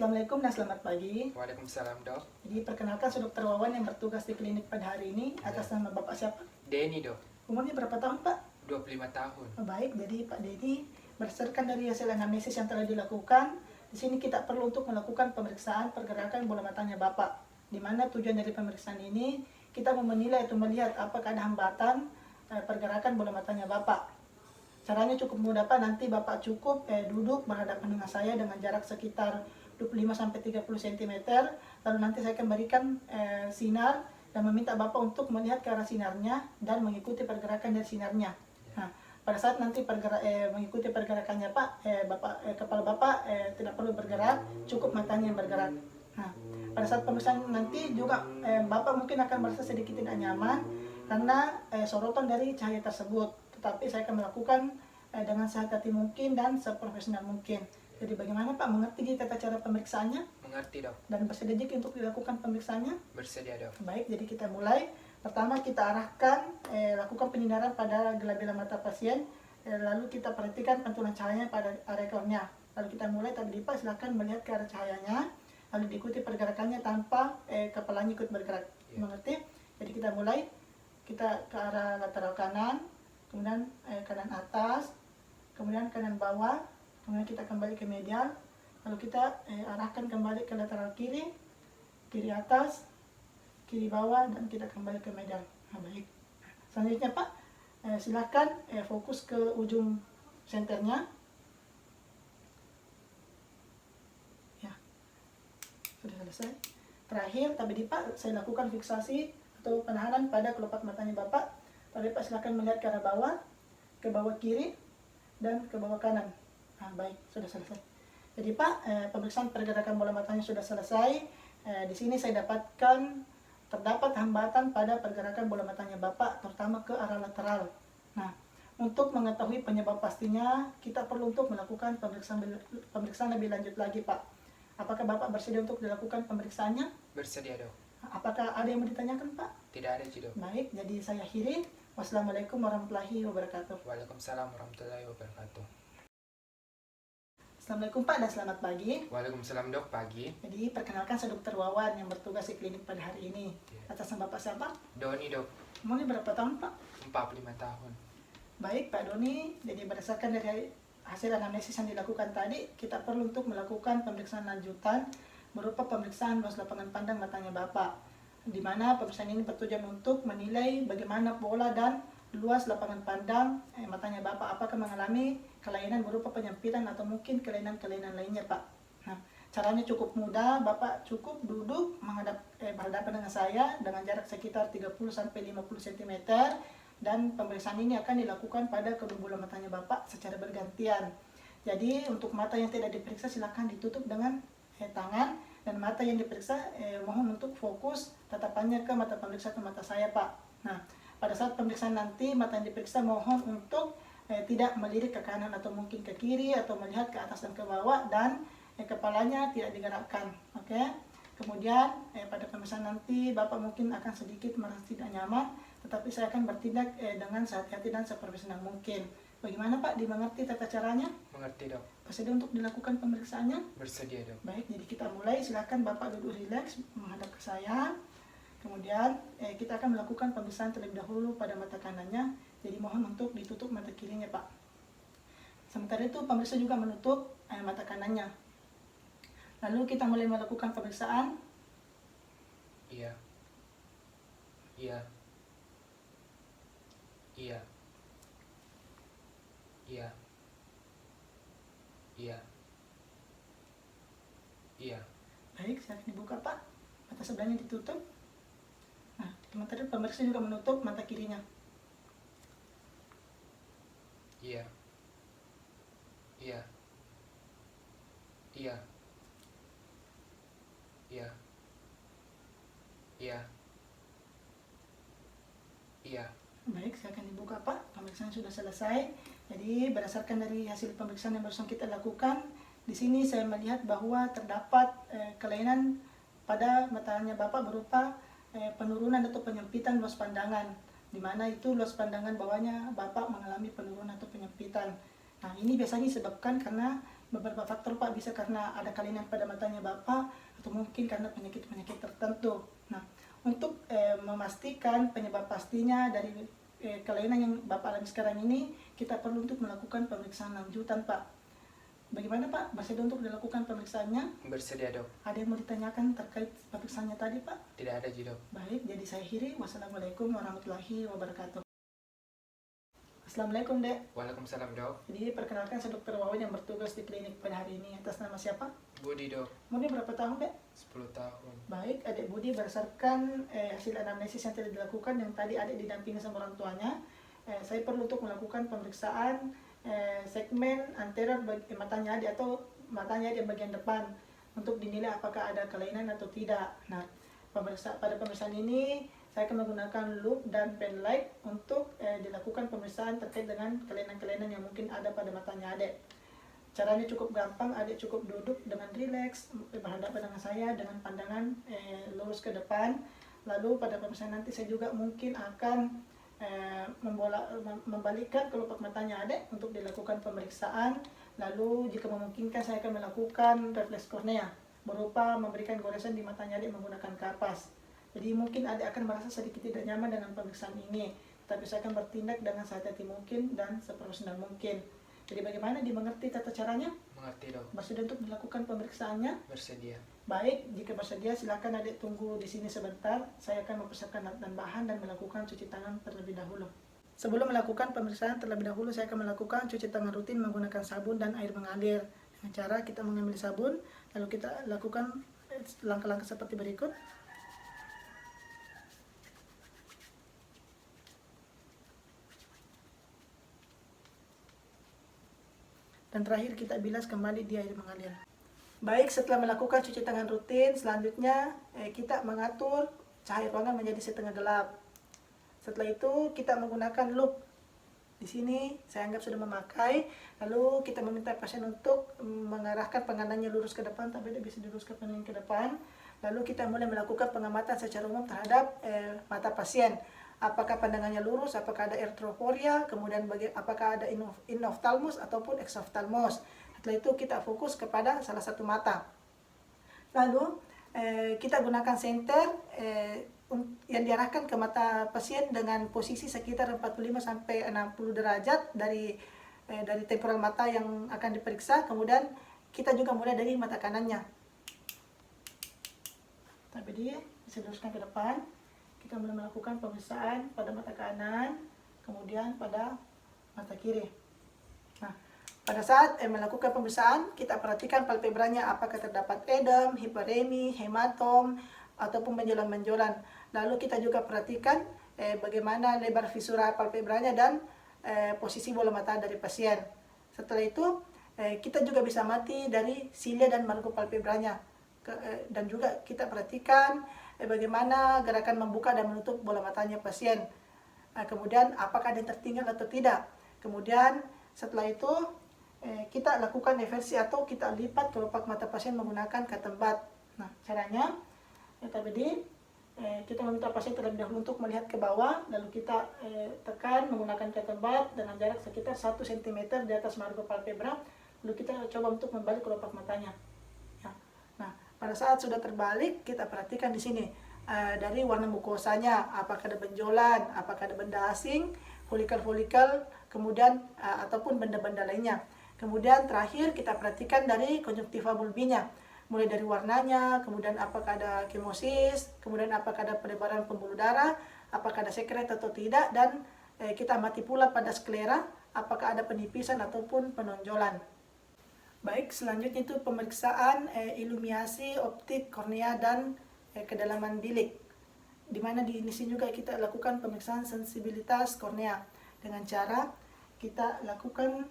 Assalamualaikum dan selamat pagi. Waalaikumsalam, Dok. Jadi perkenalkan saya Dr. Wawan yang bertugas di klinik pada hari ini. Atas nama Bapak siapa? Denny, Dok. Umurnya berapa tahun, Pak? 25 tahun. Oh, baik, jadi Pak Denny, berdasarkan dari hasil anamnesis yang telah dilakukan, di sini kita perlu untuk melakukan pemeriksaan pergerakan bola matanya Bapak. Di mana tujuan dari pemeriksaan ini, kita mau menilai atau melihat apakah ada hambatan pergerakan bola matanya Bapak. Caranya cukup mudah, Pak. Nanti Bapak cukup duduk berhadapan dengan saya dengan jarak sekitar 25-30 cm. Lalu nanti saya akan berikan sinar dan meminta Bapak untuk melihat ke arah sinarnya dan mengikuti pergerakan dari sinarnya. Nah, pada saat nanti mengikuti pergerakannya, Pak, kepala Bapak tidak perlu bergerak, cukup matanya yang bergerak. Nah, pada saat pemeriksaan nanti juga Bapak mungkin akan merasa sedikit tidak nyaman karena sorotan dari cahaya tersebut. Tetapi saya akan melakukan dengan sehati-hati mungkin dan seprofesional mungkin. Jadi bagaimana Pak, mengerti tata cara pemeriksaannya? Mengerti, Dok. Dan bersedia untuk dilakukan pemeriksaannya? Bersedia, Dok. Baik, jadi kita mulai. Pertama kita arahkan, lakukan penyinaran pada gelabila mata pasien. Lalu kita perhatikan pantulan cahayanya pada area kornea. Lalu kita mulai, tadi Pak silakan melihat ke arah cahayanya. Lalu diikuti pergerakannya tanpa kepalanya ikut bergerak. Ya. Mengerti? Jadi kita mulai, kita ke arah lateral kanan, kemudian kanan atas, kemudian kanan bawah, kemudian kita kembali ke medial, lalu kita arahkan kembali ke lateral kiri, kiri atas, kiri bawah, dan kita kembali ke medial. Nah, baik. Selanjutnya Pak, silakan fokus ke ujung senternya. Ya, sudah selesai. Terakhir, tadi Pak, saya lakukan fiksasi atau penahanan pada kelopak matanya Bapak. Tadi Pak silakan melihat ke arah bawah, ke bawah kiri, dan ke bawah kanan. Nah, baik, sudah selesai. Jadi Pak, pemeriksaan pergerakan bola matanya sudah selesai. Di sini saya dapatkan terdapat hambatan pada pergerakan bola matanya Bapak, terutama ke arah lateral. Nah, untuk mengetahui penyebab pastinya, kita perlu untuk melakukan pemeriksaan lebih lanjut lagi, Pak. Apakah Bapak bersedia untuk dilakukan pemeriksaannya? Bersedia, Dok. Apakah ada yang mau ditanyakan, Pak? Tidak ada, Dok. Baik, jadi saya akhiri. Wassalamualaikum warahmatullahi wabarakatuh. Waalaikumsalam warahmatullahi wabarakatuh. Assalamualaikum Pak dan selamat pagi. Waalaikumsalam, Dok. Pagi. Jadi perkenalkan saya Dr. Wawan yang bertugas di klinik pada hari ini. Ya. Atas nama Bapak siapa? Doni, Dok. Umurnya berapa tahun Pak? 45 tahun. Baik Pak Doni, jadi berdasarkan dari hasil anamnesis yang dilakukan tadi, kita perlu untuk melakukan pemeriksaan lanjutan berupa pemeriksaan luas lapangan pandang matanya Bapak. Di mana pemeriksaan ini bertujuan untuk menilai bagaimana pola dan luas lapangan pandang matanya Bapak, apakah mengalami kelainan berupa penyempitan atau mungkin kelainan-kelainan lainnya Pak. Nah, caranya cukup mudah, Bapak cukup duduk berhadapan dengan saya dengan jarak sekitar 30-50 cm, dan pemeriksaan ini akan dilakukan pada kedua bola matanya Bapak secara bergantian. Jadi untuk mata yang tidak diperiksa silakan ditutup dengan tangan, dan mata yang diperiksa mohon untuk fokus tatapannya ke mata pemeriksa atau mata saya Pak. Nah, pada saat pemeriksaan nanti mata yang diperiksa mohon untuk tidak melirik ke kanan atau mungkin ke kiri atau melihat ke atas dan ke bawah, dan kepalanya tidak digerakkan. Oke. Kemudian pada pemeriksaan nanti Bapak mungkin akan sedikit merasa tidak nyaman, tetapi saya akan bertindak dengan sehati-hati dan seprofesional mungkin. Bagaimana Pak, dimengerti tata caranya? Mengerti, Dok. Bersedia untuk dilakukan pemeriksaannya? Bersedia, Dok. Baik, jadi kita mulai. Silakan Bapak duduk rileks menghadap ke saya. Kemudian kita akan melakukan pemeriksaan terlebih dahulu pada mata kanannya. Jadi mohon untuk ditutup mata kirinya Pak. Sementara itu pemeriksa juga menutup mata kanannya. Lalu kita mulai melakukan pemeriksaan. Iya. Iya. Iya. Iya. Iya. Iya. Baik, silakan dibuka Pak. Mata sebelahnya ditutup. Nah, sementara pemeriksa juga menutup mata kirinya. Iya. Iya. Iya. Iya. Iya. Iya. Baik, silakan dibuka Pak. Pemeriksaan sudah selesai. Jadi berdasarkan dari hasil pemeriksaan yang barusan kita lakukan, di sini saya melihat bahwa terdapat kelainan pada matanya Bapak berupa penurunan atau penyempitan luas pandangan, di mana itu luas pandangan bawahnya Bapak mengalami penurunan atau penyempitan. Nah, ini biasanya disebabkan karena beberapa faktor Pak, bisa karena ada kelainan pada matanya Bapak atau mungkin karena penyakit-penyakit tertentu. Nah, untuk memastikan penyebab pastinya dari kelainan yang Bapak alami sekarang ini, kita perlu untuk melakukan pemeriksaan lanjutan Pak. Bagaimana Pak? Bersedia untuk dilakukan pemeriksaannya? Bersedia dok. Ada yang mau ditanyakan terkait pemeriksaannya tadi Pak? Tidak ada ji dok. Baik, jadi saya akhiri. Wassalamualaikum warahmatullahi wabarakatuh. Assalamualaikum Dek. Waalaikumsalam dok. Jadi perkenalkan, saya Dr. Wawan yang bertugas di klinik pada hari ini. Atas nama siapa? Budi dok. Umurnya berapa tahun Dek? 10 tahun. Baik, adik Budi berdasarkan hasil anamnesis yang telah dilakukan, yang tadi adik didampingi sama orang tuanya, saya perlu untuk melakukan pemeriksaan segmen anterior matanya adik atau matanya adik bagian depan untuk dinilai apakah ada kelainan atau tidak. Nah, pada pemeriksaan ini saya akan menggunakan loop dan pen light untuk dilakukan pemeriksaan terkait dengan kelainan-kelainan yang mungkin ada pada matanya adik. Caranya cukup gampang, adik cukup duduk dengan rileks berhadapan dengan saya dengan pandangan lurus ke depan. Lalu pada pemeriksaan nanti saya juga mungkin akan membalikkan kelopak matanya adik untuk dilakukan pemeriksaan. Lalu jika memungkinkan saya akan melakukan refleks kornea berupa memberikan goresan di matanya adik menggunakan kapas. Jadi mungkin adik akan merasa sedikit tidak nyaman dengan pemeriksaan ini, tapi saya akan bertindak dengan sehati-hati mungkin dan seprofesional mungkin. Jadi bagaimana, dimengerti tata caranya? Mengerti dok. Bersedia untuk dilakukan pemeriksaannya? Bersedia. Baik, jika bersedia silakan adik tunggu di sini sebentar. Saya akan mempersiapkan alat dan bahan dan melakukan cuci tangan terlebih dahulu. Sebelum melakukan pemeriksaan terlebih dahulu, saya akan melakukan cuci tangan rutin menggunakan sabun dan air mengalir. Dengan cara kita mengambil sabun, lalu kita lakukan langkah-langkah seperti berikut. Dan terakhir kita bilas kembali di air mengalir. Baik, setelah melakukan cuci tangan rutin, selanjutnya kita mengatur cahaya ruangan menjadi setengah gelap. Setelah itu kita menggunakan loop. Di sini saya anggap sudah memakai. Lalu kita meminta pasien untuk mengarahkan pandangannya lurus ke depan, tapi dia bisa diluruskan pandangan ke depan. Lalu kita mulai melakukan pengamatan secara umum terhadap mata pasien. Apakah pandangannya lurus, apakah ada ertroporia, kemudian apakah ada inophthalmos ataupun exophthalmos. Setelah itu kita fokus kepada salah satu mata. Lalu kita gunakan senter yang diarahkan ke mata pasien dengan posisi sekitar 45 sampai 60 derajat dari temporal mata yang akan diperiksa. Kemudian kita juga mulai dari mata kanannya. Tapi dia bisa luruskan ke depan. Kita mulai melakukan pemeriksaan pada mata kanan, kemudian pada mata kiri. Nah, pada saat melakukan pemeriksaan, kita perhatikan palpebranya apakah terdapat edem, hiperemi, hematom, ataupun benjolan-benjolan. Lalu kita juga perhatikan bagaimana lebar visura palpebranya dan posisi bola mata dari pasien. Setelah itu, kita juga bisa amati dari silia dan margo palpebranya. Dan juga kita perhatikan bagaimana gerakan membuka dan menutup bola matanya pasien. Kemudian apakah ada yang tertinggal atau tidak. Kemudian setelah itu kita lakukan eversi atau kita lipat kelopak mata pasien menggunakan katembat. Nah, caranya tadi kita meminta pasien terlebih dahulu untuk melihat ke bawah, lalu kita tekan menggunakan katembat dengan jarak sekitar 1 cm di atas margo palpebra, lalu kita coba untuk membalik kelopak matanya. Nah, pada saat sudah terbalik, kita perhatikan di sini dari warna mukosanya, apakah ada benjolan, apakah ada benda asing, folikel-folikel, kemudian ataupun benda-benda lainnya. Kemudian terakhir kita perhatikan dari konjungtiva bulbinya, mulai dari warnanya, kemudian apakah ada kemosis, kemudian apakah ada pelebaran pembuluh darah, apakah ada sekret atau tidak, dan kita amati pula pada sklera, apakah ada penipisan ataupun penonjolan. Baik, selanjutnya itu pemeriksaan iluminasi optik kornea dan kedalaman bilik. Di mana di sini juga kita lakukan pemeriksaan sensibilitas kornea dengan cara kita lakukan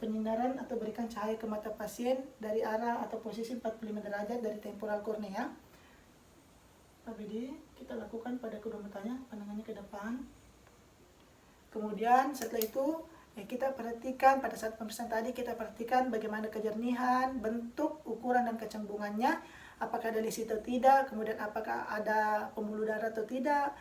penyinaran atau berikan cahaya ke mata pasien dari arah atau posisi 45 derajat dari temporal kornea. Tapi kita lakukan pada kedua matanya, pandangannya ke depan. Kemudian setelah itu kita perhatikan pada saat pemeriksaan tadi, kita perhatikan bagaimana kejernihan, bentuk, ukuran dan kecembungannya, apakah ada lesi atau tidak, kemudian apakah ada pembuluh darah atau tidak,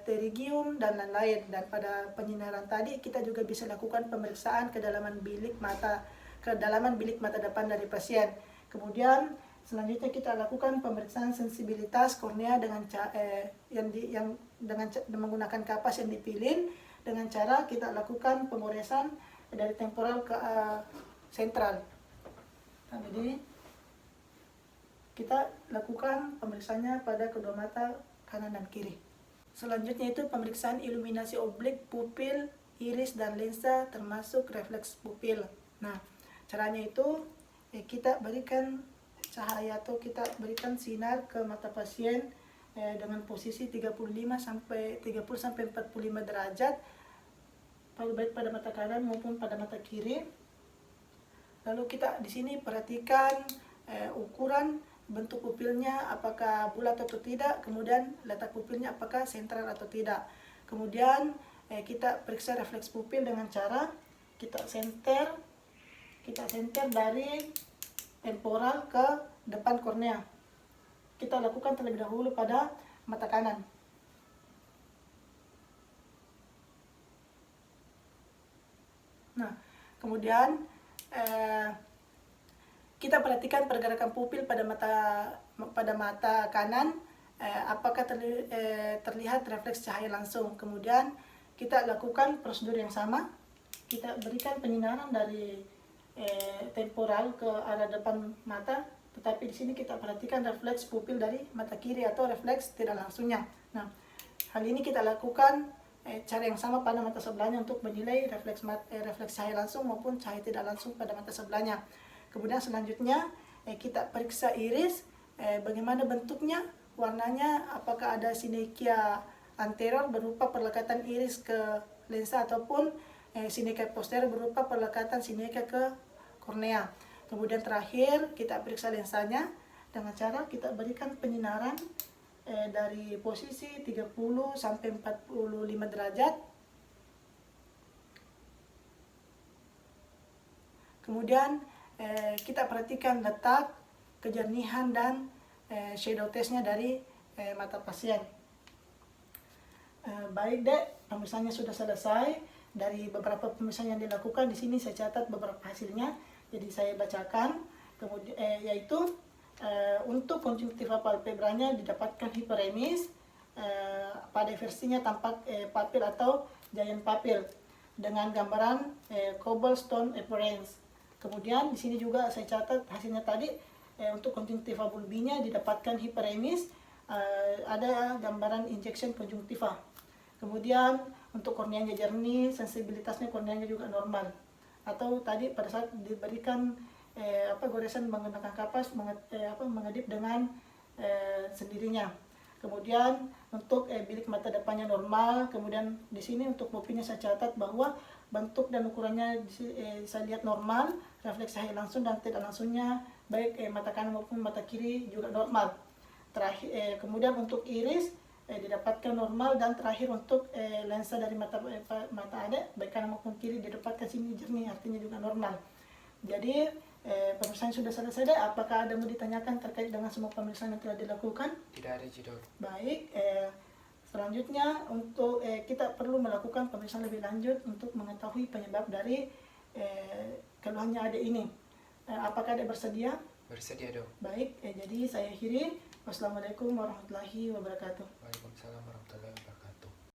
pterygium dan lain-lain. Dan pada penyinaran tadi kita juga bisa lakukan pemeriksaan kedalaman bilik mata kedalaman bilik mata depan dari pasien. Kemudian selanjutnya kita lakukan pemeriksaan sensibilitas kornea dengan menggunakan kapas yang dipilih, dengan cara kita lakukan pengoresan dari temporal ke sentral. Nah, jadi kita lakukan pemeriksaannya pada kedua mata kanan dan kiri. Selanjutnya itu pemeriksaan iluminasi oblik, pupil, iris, dan lensa termasuk refleks pupil. Nah, caranya itu kita berikan cahaya atau kita berikan sinar ke mata pasien dengan posisi 35 sampai 45 derajat, baik pada mata kanan maupun pada mata kiri. Lalu kita di sini perhatikan ukuran bentuk pupilnya apakah bulat atau tidak, kemudian letak pupilnya apakah sentral atau tidak. Kemudian kita periksa refleks pupil dengan cara kita senter dari temporal ke depan kornea. Kita lakukan terlebih dahulu pada mata kanan. Nah, kemudian kita perhatikan pergerakan pupil pada mata kanan, apakah terlihat refleks cahaya langsung. Kemudian kita lakukan prosedur yang sama, kita berikan penyinaran dari temporal ke arah depan mata, tetapi di sini kita perhatikan refleks pupil dari mata kiri atau refleks tidak langsungnya. Nah, hal ini kita lakukan cara yang sama pada mata sebelahnya untuk menilai refleks cahaya langsung maupun cahaya tidak langsung pada mata sebelahnya. Kemudian selanjutnya kita periksa iris, bagaimana bentuknya, warnanya, apakah ada sinekia anterior berupa perlekatan iris ke lensa ataupun sinekia posterior berupa perlekatan sinekia ke kornea. Kemudian terakhir kita periksa lensanya dengan cara kita berikan penyinaran dari posisi 30 sampai 45 derajat. Kemudian kita perhatikan letak, kejernihan, dan shadow testnya dari mata pasien. Baik Dek, pemeriksaannya sudah selesai. Dari beberapa pemeriksaan yang dilakukan di sini saya catat beberapa hasilnya, jadi saya bacakan. Kemudian yaitu untuk konjungtiva palpebranya didapatkan hiperemis, pada versinya tampak papil atau giant papil dengan gambaran cobblestone appearance. Kemudian di sini juga saya catat hasilnya tadi, untuk konjungtiva bulbinya didapatkan hiperemis, ada gambaran injection konjungtiva. Kemudian untuk korneanya jernih, sensibilitasnya korneanya juga normal. Atau tadi pada saat diberikan goresan menggunakan kapas mengedip dengan sendirinya. Kemudian untuk bilik mata depannya normal. Kemudian di sini untuk pupilnya saya catat bahwa bentuk dan ukurannya saya lihat normal, refleks cahaya langsung dan tidak langsungnya baik mata kanan maupun mata kiri juga normal. Terakhir kemudian untuk iris didapatkan normal, dan terakhir untuk lensa dari mata adek baik kanan maupun kiri didapatkan sini jernih, artinya juga normal. Jadi pemeriksaan sudah selesai deh. Apakah ada mau ditanyakan terkait dengan semua pemeriksaan yang telah dilakukan? Tidak ada, Ci, Dok. Baik, selanjutnya untuk kita perlu melakukan pemeriksaan lebih lanjut untuk mengetahui penyebab dari keluhannya adek ini. Apakah adek bersedia? Bersedia, Dok. Baik, jadi saya akhiri. Wassalamualaikum warahmatullahi wabarakatuh. Waalaikumsalam warahmatullahi wabarakatuh.